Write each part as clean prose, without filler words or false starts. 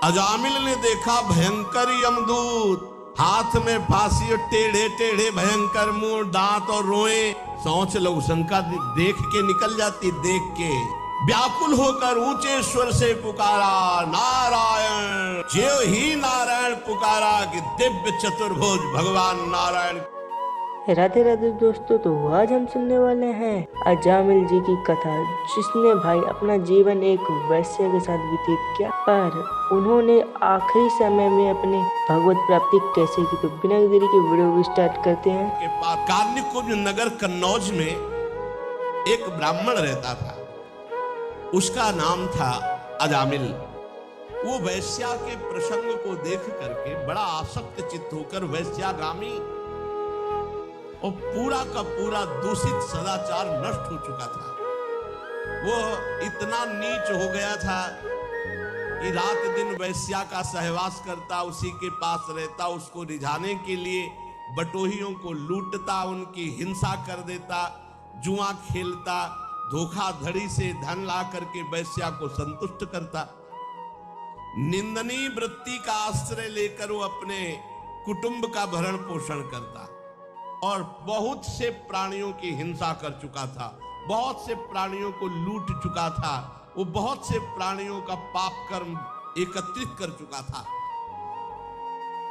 अजामिल ने देखा भयंकर यमदूत, हाथ में फांसी और टेढ़े टेढ़े भयंकर मुंह, दांत और रोए। सोच लो, शंका देख के निकल जाती। देख के व्याकुल होकर ऊंचे स्वर से पुकारा, नारायण। ज्यों ही नारायण पुकारा कि दिव्य चतुर्भुज भगवान नारायण। राधे राधे दोस्तों, तो आज हम सुनने वाले हैं अजामिल जी की कथा, जिसने भाई अपना जीवन एक वैश्य के साथ व्यतीत किया, पर उन्होंने आखिरी समय में अपने भगवत प्राप्ति कैसे की। तो बिना देरी के वीडियो को स्टार्ट करते हैं। के पास कान्यकुब्ज नगर कन्नौज में एक ब्राह्मण रहता था, उसका नाम था अजामिल। वो वैश्या के प्रसंग को देख करके बड़ा आसक्त चित्त होकर वैश्यागामी और पूरा का पूरा दूषित सदाचार नष्ट हो चुका था। वो इतना नीच हो गया था कि रात दिन वैश्या का सहवास करता, उसी के पास रहता, उसको रिझाने के लिए बटोहियों को लूटता, उनकी हिंसा कर देता, जुआ खेलता, धोखाधड़ी से धन ला करके वैश्या को संतुष्ट करता। निंदनीय वृत्ति का आश्रय लेकर वो अपने कुटुंब का भरण पोषण करता और बहुत से प्राणियों की हिंसा कर चुका था, बहुत से प्राणियों को लूट चुका था, वो बहुत से प्राणियों का पाप कर्म एकत्रित कर चुका था।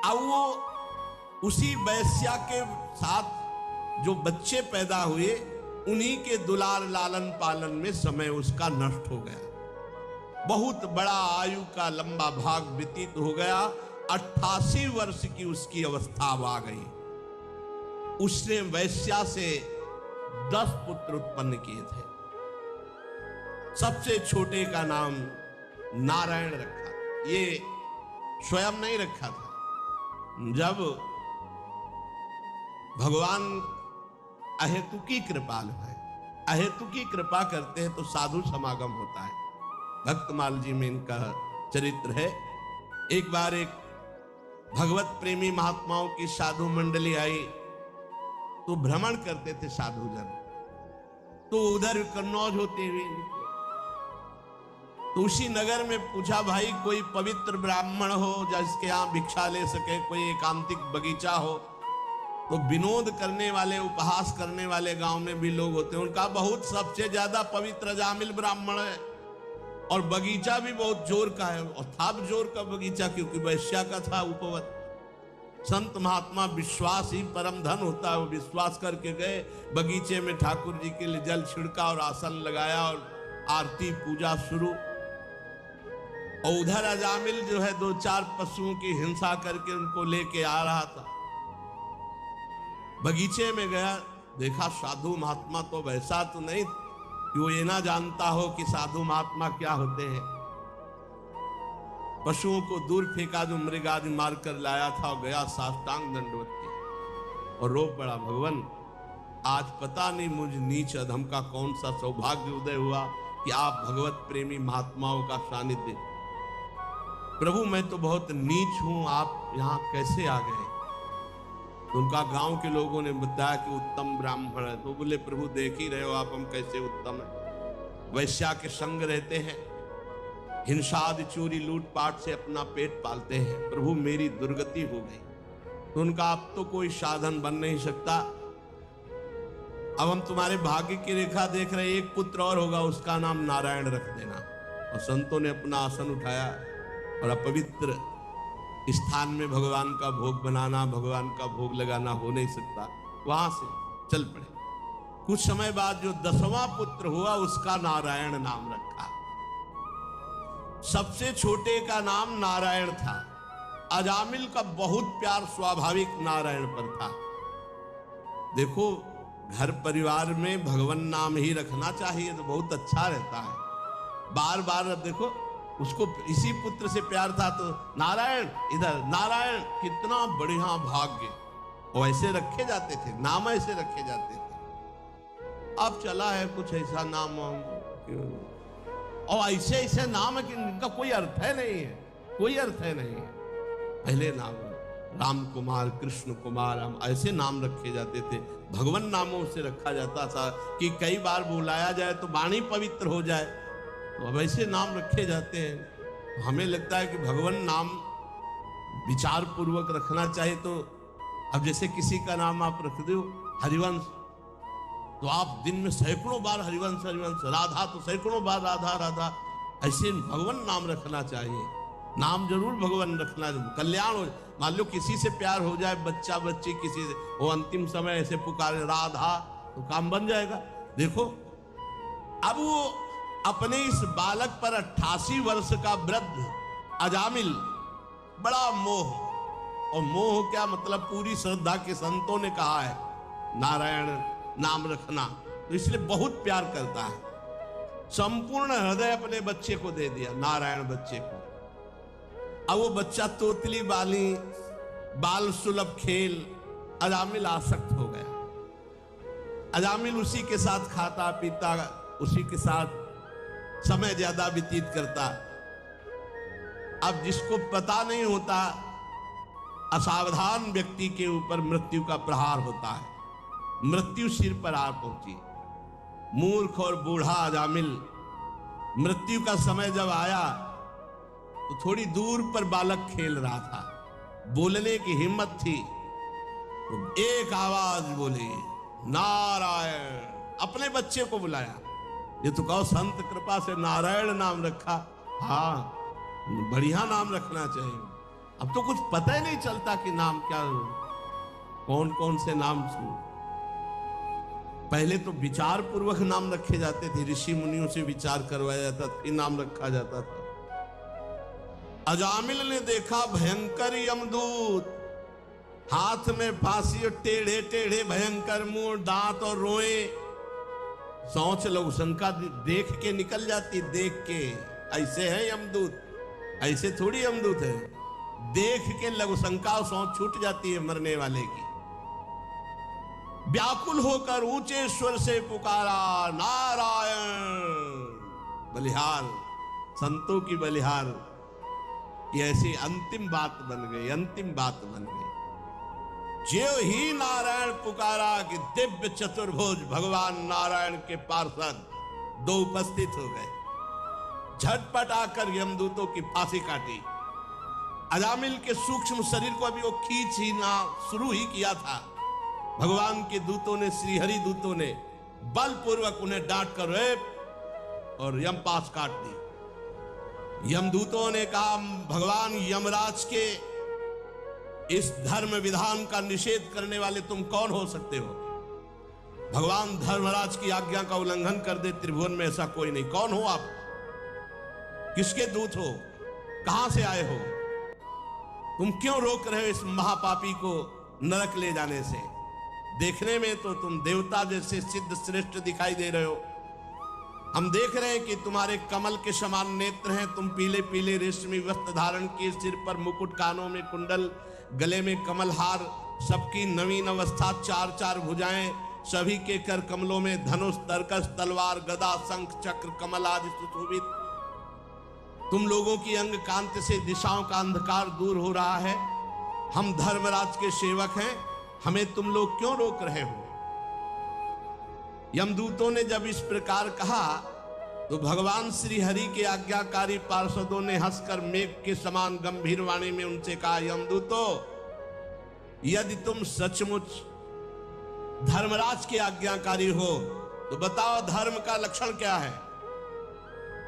अब वो उसी वैश्या के साथ जो बच्चे पैदा हुए, उन्हीं के दुलार लालन पालन में समय उसका नष्ट हो गया। बहुत बड़ा आयु का लंबा भाग व्यतीत हो गया। 88 वर्ष की उसकी अवस्था अब आ गई। उसने वैश्या से 10 पुत्र उत्पन्न किए थे। सबसे छोटे का नाम नारायण रखा। ये स्वयं नहीं रखा था। जब भगवान अहेतुकी कृपालु है, अहेतुकी कृपा करते हैं तो साधु समागम होता है। भक्तमाल जी में इनका चरित्र है। एक बार एक भगवत प्रेमी महात्माओं की साधु मंडली आई, तो भ्रमण करते थे साधुजन, तो उधर कन्नौज होते हुए तो उसी नगर में पूछा, भाई कोई पवित्र ब्राह्मण हो जिसके यहाँ भिक्षा ले सके, कोई एकांतिक बगीचा हो। तो विनोद करने वाले, उपहास करने वाले गांव में भी लोग होते हैं। उनका बहुत सबसे ज्यादा पवित्र अजामिल ब्राह्मण है और बगीचा भी बहुत जोर का है, और था जोर का बगीचा क्योंकि वैश्या का था उपवत। संत महात्मा विश्वास ही परम धन होता है। वो विश्वास करके गए, बगीचे में ठाकुर जी के लिए जल छिड़का और आसन लगाया और आरती पूजा शुरू। और उधर अजामिल जो है 2-4 पशुओं की हिंसा करके उनको लेके आ रहा था। बगीचे में गया, देखा साधु महात्मा तो वैसा तो नहीं कि वो ये ना जानता हो कि साधु महात्मा क्या होते हैं। पशुओं को दूर फेंका जो मृग आदि मार कर लाया था, और गया साष्टांग दंडवत किया और रो पड़ा, भगवान आज पता नहीं मुझ नीच अधम का कौन सा सौभाग्य उदय हुआ कि आप भगवत प्रेमी महात्माओं का सानिध्य। प्रभु मैं तो बहुत नीच हूं, आप यहाँ कैसे आ गए। तो उनका गांव के लोगों ने बताया कि उत्तम ब्राह्मण है। तो बोले, प्रभु देख ही रहे हो आप हम कैसे उत्तम है। वैश्या के संग रहते हैं, हिंसादि चोरी लूटपाट से अपना पेट पालते हैं। प्रभु मेरी दुर्गति हो गई। तो उनका अब तो कोई साधन बन नहीं सकता, अब हम तुम्हारे भाग्य की रेखा देख रहे, एक पुत्र और होगा, उसका नाम नारायण रख देना। और संतों ने अपना आसन उठाया और अपवित्र स्थान में भगवान का भोग बनाना, भगवान का भोग लगाना हो नहीं सकता, वहां से चल पड़े। कुछ समय बाद जो 10वां पुत्र हुआ, उसका नारायण नाम रखा। सबसे छोटे का नाम नारायण था। अजामिल का बहुत प्यार स्वाभाविक नारायण पर था। देखो, घर परिवार में भगवान नाम ही रखना चाहिए तो बहुत अच्छा रहता है। बार बार अब देखो, उसको इसी पुत्र से प्यार था तो नारायण, इधर नारायण, कितना बढ़िया भाग्य। वो ऐसे रखे जाते थे, नाम ऐसे रखे जाते थे। अब चला है कुछ ऐसा नाम और ऐसे ऐसे नाम है कि इनका कोई अर्थ है नहीं है, कोई अर्थ है नहीं है। पहले नाम राम कुमार, कृष्ण कुमार, हम ऐसे नाम रखे जाते थे। भगवान नामों से रखा जाता था कि कई बार बुलाया जाए तो वाणी पवित्र हो जाए, तो अब ऐसे नाम रखे जाते हैं। हमें लगता है कि भगवान नाम विचार पूर्वक रखना चाहिए। तो अब जैसे किसी का नाम आप रख दो हरिवंश, तो आप दिन में सैकड़ों बार हरिवंश हरिवंश, राधा तो सैकड़ों बार राधा राधा, ऐसे भगवान नाम रखना चाहिए। नाम जरूर भगवान रखना, कल्याण हो। मान लो किसी से प्यार हो जाए, बच्चा बच्ची किसी से, वो अंतिम समय ऐसे पुकारे राधा, तो काम बन जाएगा। देखो अब वो अपने इस बालक पर 88 वर्ष का वृद्ध अजामिल, बड़ा मोह, और मोह क्या मतलब, पूरी श्रद्धा के संतों ने कहा है नारायण नाम रखना, तो इसलिए बहुत प्यार करता है। संपूर्ण हृदय अपने बच्चे को दे दिया, नारायण बच्चे को। अब वो बच्चा तोतली बाली, बाल सुलभ खेल, अजामिल आसक्त हो गया। अजामिल उसी के साथ खाता पीता, उसी के साथ समय ज्यादा व्यतीत करता। अब जिसको पता नहीं होता, असावधान व्यक्ति के ऊपर मृत्यु का प्रहार होता है, मृत्यु सिर पर आ पहुंची। मूर्ख और बूढ़ा अजामिल, मृत्यु का समय जब आया तो थोड़ी दूर पर बालक खेल रहा था, बोलने की हिम्मत थी तो एक आवाज बोली नारायण, अपने बच्चे को बुलाया। ये तो कहो संत कृपा से नारायण नाम रखा, हाँ बढ़िया नाम रखना चाहिए। अब तो कुछ पता ही नहीं चलता कि नाम क्या, कौन कौन से नाम। पहले तो विचार पूर्वक नाम रखे जाते थे, ऋषि मुनियों से विचार करवाया जाता, फिर नाम रखा जाता था। अजामिल ने देखा भयंकर यमदूत, हाथ में फांसी और टेढ़े टेढ़े भयंकर मुंह, दांत और रोए। सोच लो, शंका देख के निकल जाती, देख के ऐसे है यमदूत, ऐसे थोड़ी यमदूत है। देख के लघु शंका और सोच छूट जाती है मरने वाले की। व्याकुल होकर ऊंचे स्वर से पुकारा नारायण। बलिहार, संतों की बलिहार, ये ऐसी अंतिम बात बन गई, अंतिम बात बन गई। ज्यों ही नारायण पुकारा कि दिव्य चतुर्भुज भगवान नारायण के पार्षद दो उपस्थित हो गए। झटपट आकर यमदूतों की फांसी काटी। अजामिल के सूक्ष्म शरीर को अभी वो खींच ही ना शुरू ही किया था, भगवान के दूतों ने, श्रीहरि दूतों ने बलपूर्वक उन्हें डांट कर रेप और यमपाश काट दी। यमदूतों ने कहा भगवान यमराज के इस धर्म विधान का निषेध करने वाले तुम कौन हो सकते हो? भगवान धर्मराज की आज्ञा का उल्लंघन कर दे, त्रिभुवन में ऐसा कोई नहीं। कौन हो आप? किसके दूत हो? कहां से आए हो? तुम क्यों रोक रहे हो इस महापापी को नरक ले जाने से? देखने में तो तुम देवता जैसे सिद्ध श्रेष्ठ दिखाई दे रहे हो। हम देख रहे हैं कि तुम्हारे कमल के समान नेत्र हैं, तुम पीले पीले रेशमी वस्त्र धारण किए, सिर पर मुकुट, कानों में कुंडल, गले में कमल हार, सबकी नवीन अवस्था, चार चार भुजाएं, सभी के कर कमलों में धनुष, तरकस, तलवार, गदा, शंख, चक्र, कमल आदि सुशोभित। तुम लोगों की अंग कांति से दिशाओं का अंधकार दूर हो रहा है। हम धर्मराज के सेवक हैं, हमें तुम लोग क्यों रोक रहे हो? यमदूतों ने जब इस प्रकार कहा तो भगवान श्री हरि के आज्ञाकारी पार्षदों ने हंसकर मेघ के समान गंभीर वाणी में उनसे कहा, यमदूतों, यदि तुम सचमुच धर्मराज के आज्ञाकारी हो तो बताओ धर्म का लक्षण क्या है?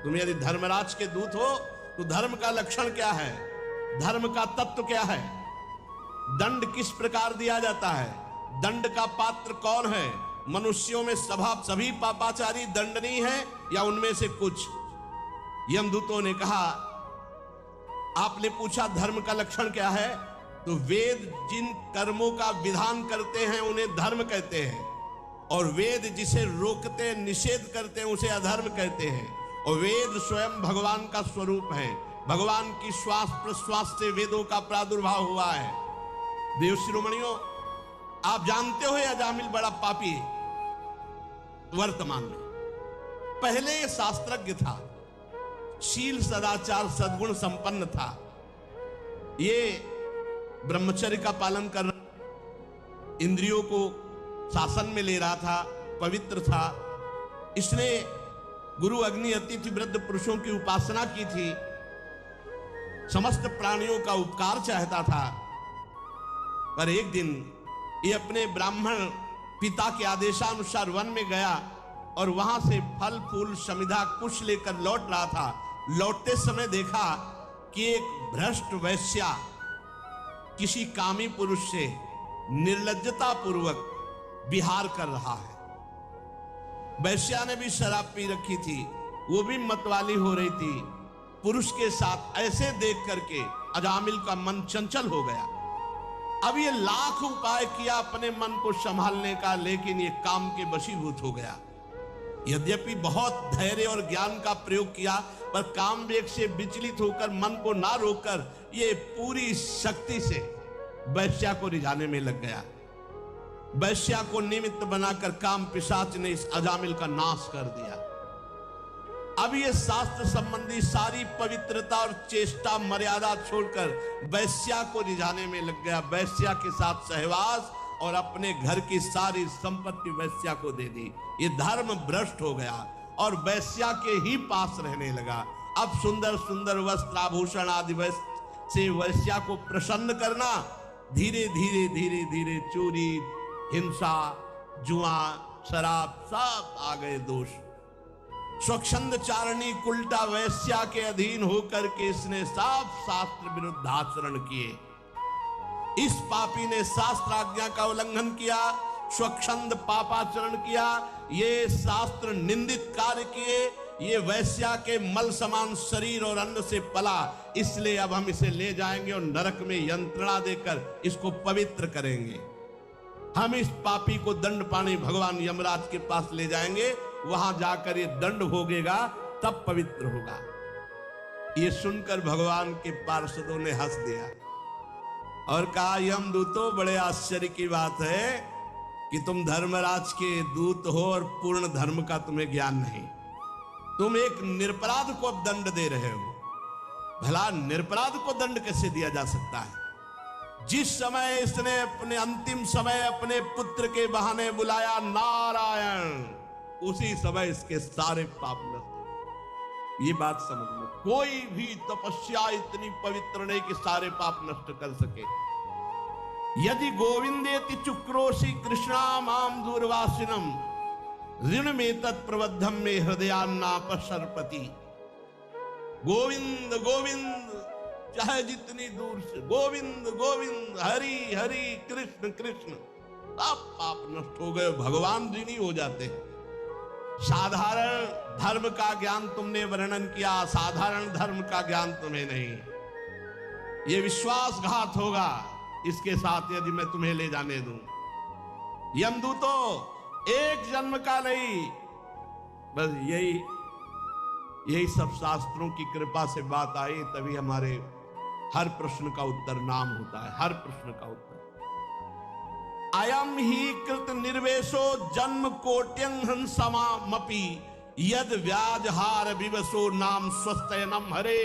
तुम यदि धर्मराज के दूत हो तो धर्म का लक्षण क्या है? धर्म का तत्व क्या है? दंड किस प्रकार दिया जाता है? दंड का पात्र कौन है? मनुष्यों में सभी पापाचारी दंडनीय है या उनमें से कुछ? यमदूतों ने कहा, आपने पूछा धर्म का लक्षण क्या है, तो वेद जिन कर्मों का विधान करते हैं उन्हें धर्म कहते हैं, और वेद जिसे रोकते निषेध करते हैं उसे अधर्म कहते हैं। और वेद स्वयं भगवान का स्वरूप है, भगवान की श्वास प्रश्वास से वेदों का प्रादुर्भाव हुआ है। देव शिरोमणियों, आप जानते हो अजामिल बड़ा पापी है वर्तमान में। पहले ये शास्त्रज्ञ था, शील सदाचार सद्गुण संपन्न था, ये ब्रह्मचर्य का पालन कर रहा, इंद्रियों को शासन में ले रहा था, पवित्र था। इसने गुरु अग्नि अतिथि वृद्ध पुरुषों की उपासना की थी। समस्त प्राणियों का उपकार चाहता था। पर एक दिन ये अपने ब्राह्मण पिता के आदेशानुसार वन में गया और वहां से फल फूल समिधा कुछ लेकर लौट रहा था। लौटते समय देखा कि एक भ्रष्ट वैश्या किसी कामी पुरुष से निर्लज्जता पूर्वक विहार कर रहा है। वैश्या ने भी शराब पी रखी थी, वो भी मतवाली हो रही थी। पुरुष के साथ ऐसे देख करके अजामिल का मन चंचल हो गया। अब ये लाख उपाय किया अपने मन को संभालने का, लेकिन ये काम के वशीभूत हो गया। यद्यपि बहुत धैर्य और ज्ञान का प्रयोग किया, पर काम वेग से विचलित होकर मन को ना रोककर ये पूरी शक्ति से वैश्या को रिझाने में लग गया। वैश्या को निमित्त बनाकर काम पिशाच ने इस अजामिल का नाश कर दिया। अब ये शास्त्र संबंधी सारी पवित्रता और चेष्टा मर्यादा छोड़कर वैश्या को रिझाने में लग गया। वैश्या के साथ सहवास और अपने घर की सारी संपत्ति वैश्या को दे दी। ये धर्म भ्रष्ट हो गया और वैश्या के ही पास रहने लगा। अब सुंदर सुंदर वस्त्र आभूषण आदि से वैश्या को प्रसन्न करना, धीरे धीरे धीरे धीरे चोरी, हिंसा, जुआ, शराब सब आ गए दोष। स्वच्छंद चारणी कुल्टा वैश्या के अधीन होकर के इसने साफ शास्त्र विरुद्ध आचरण किए। इस पापी ने शास्त्र आज्ञा का उल्लंघन किया, स्वच्छंद पापाचरण किया, ये शास्त्र निंदित कार्य किए। ये वैश्या के मल समान शरीर और अन्न से पला, इसलिए अब हम इसे ले जाएंगे और नरक में यंत्रणा देकर इसको पवित्र करेंगे। हम इस पापी को दंड पाने भगवान यमराज के पास ले जाएंगे, वहां जाकर ये दंड भोगेगा, तब पवित्र होगा। ये सुनकर भगवान के पार्षदों ने हंस दिया और कहा, यमदूतों, बड़े आश्चर्य की बात है कि तुम धर्मराज के दूत हो और पूर्ण धर्म का तुम्हें ज्ञान नहीं। तुम एक निरपराध को दंड दे रहे हो। भला निरपराध को दंड कैसे दिया जा सकता है? जिस समय इसने अपने अंतिम समय अपने पुत्र के बहाने बुलाया नारायण, उसी समय इसके सारे पाप नष्ट। ये बात समझ लो, कोई भी तपस्या इतनी पवित्र नहीं कि सारे पाप नष्ट कर सके। यदि गोविंदेति चुक्रोशी कृष्णा माम दूरवासिनम ऋण में तत्प्रबद्धम में हृदयान्नापशर्पति। गोविंद गोविंद चाहे जितनी दूर से गोविंद गोविंद, हरि हरि कृष्ण कृष्ण, सब पाप नष्ट हो गए, भगवान ऋणी हो जाते हैं। साधारण धर्म का ज्ञान तुमने वर्णन किया, साधारण धर्म का ज्ञान तुम्हें नहीं। ये विश्वासघात होगा इसके साथ यदि मैं तुम्हें ले जाने दूं। यमदूतों, एक जन्म का नहीं, बस यही सब शास्त्रों की कृपा से बात आई, तभी हमारे हर प्रश्न का उत्तर नाम होता है। हर प्रश्न का उत्तर अयम ही कृत निर्वेशो जन्म कोट्यंहन समामपि यद व्याजहार विवशो नाम स्वस्तयनम हरे।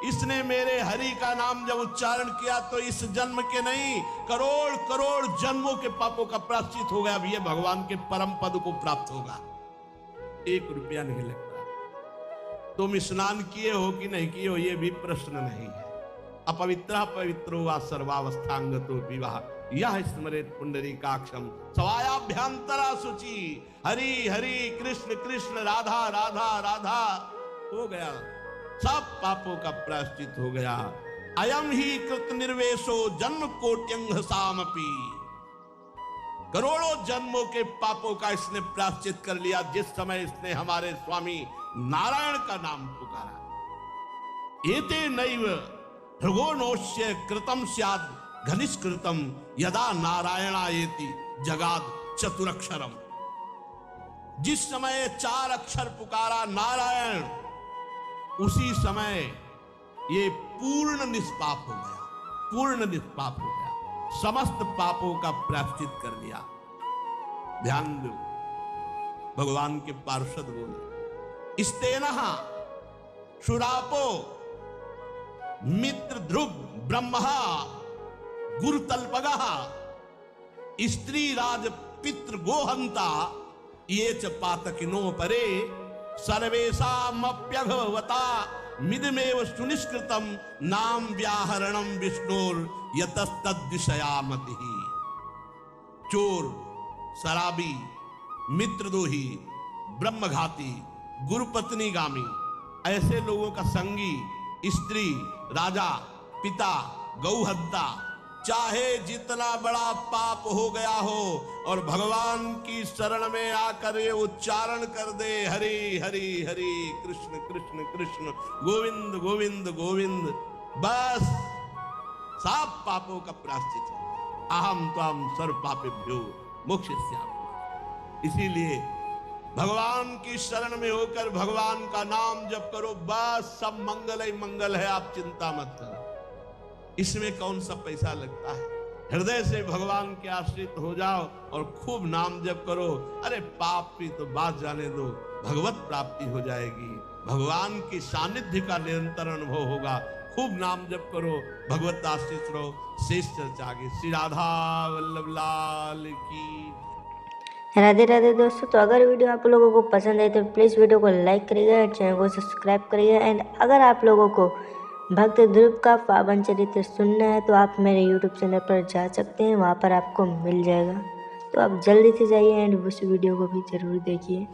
इसने मेरे हरि का नाम जब उच्चारण किया तो इस जन्म के नहीं, करोड़ करोड़ जन्मों के पापों का प्रायश्चित हो गया। अब ये भगवान के परम पद को प्राप्त होगा। 1 रुपया नहीं लगता। तुम स्नान किए हो कि नहीं किए हो ये भी प्रश्न नहीं है। अपवित्र पवित्रो वा सर्वावस्थांगतो विवाह यह स्मरेत पुंडरीकाक्षम सवायाभ्यंतरा शुचि। हरि हरि कृष्ण कृष्ण राधा राधा राधा हो गया, सब पापों का प्रायश्चित हो गया। अयम ही कृत निर्वेशो जन्म कोट्यंग सामपि, करोड़ों जन्मों के पापों का इसने प्रायश्चित कर लिया जिस समय इसने हमारे स्वामी नारायण का नाम पुकारा। एते नैव भृगोनोस्य कृतम स्याद घनिष्कृतम यदा नारायणायेति जगाद चतुरक्षरम। जिस समय 4 अक्षर पुकारा नारायण, उसी समय ये पूर्ण निष्पाप हो गया, पूर्ण निष्पाप हो गया, समस्त पापों का प्रायश्चित कर दिया। ध्यान दो, भगवान के पार्षद बोले, इस्तेनः शुरापो मित्र ध्रुव ब्रह्मा गुरुतल्पगः स्त्री राज पितृ गोहंता ये च पातकिनो परे सर्वेषामप्यघवता मिदमेव सुनिष्कृतम नाम व्याहरणम विष्णुर यतस्तद्विषयामति। चोर, शराबी, मित्रद्रोही, ब्रह्मघाती, गुरुपत्नीगामी, ऐसे लोगों का संगी, स्त्री, राजा, पिता, गौहत्या, चाहे जितना बड़ा पाप हो गया हो और भगवान की शरण में आकर ये उच्चारण कर दे हरि हरि हरि कृष्ण कृष्ण कृष्ण गोविंद गोविंद गोविंद, बस सब पापों का प्रायश्चित है। अहम त्वं सर्व पापेभ्यो मोक्षयिष्यामि। इसीलिए भगवान की शरण में होकर भगवान का नाम जप करो, बस सब मंगल ही मंगल है, आप चिंता मत करो। इसमें कौन सा पैसा लगता है? हृदय से भगवान के आश्रित हो जाओ और खूब नाम जप करो। अरे पाप की तो बात जाने दो, भगवत प्राप्ति हो जाएगी, भगवान की सानिध्य का निरंतर अनुभव होगा। खूब नाम जप करो, भगवत आश्रित रहो। शेष चर्चा आगे। श्री राधा वल्लभ लाल की। राधे राधे दोस्तों। तो अगर वीडियो आप लोगों को पसंद आई तो प्लीज़ वीडियो को लाइक करिएगा, चैनल को सब्सक्राइब करिएगा। एंड अगर आप लोगों को भक्त ध्रुव का पावन चरित्र सुनना है तो आप मेरे यूट्यूब चैनल पर जा सकते हैं, वहाँ पर आपको मिल जाएगा। तो आप जल्दी से जाइए एंड उस वीडियो को भी ज़रूर देखिए।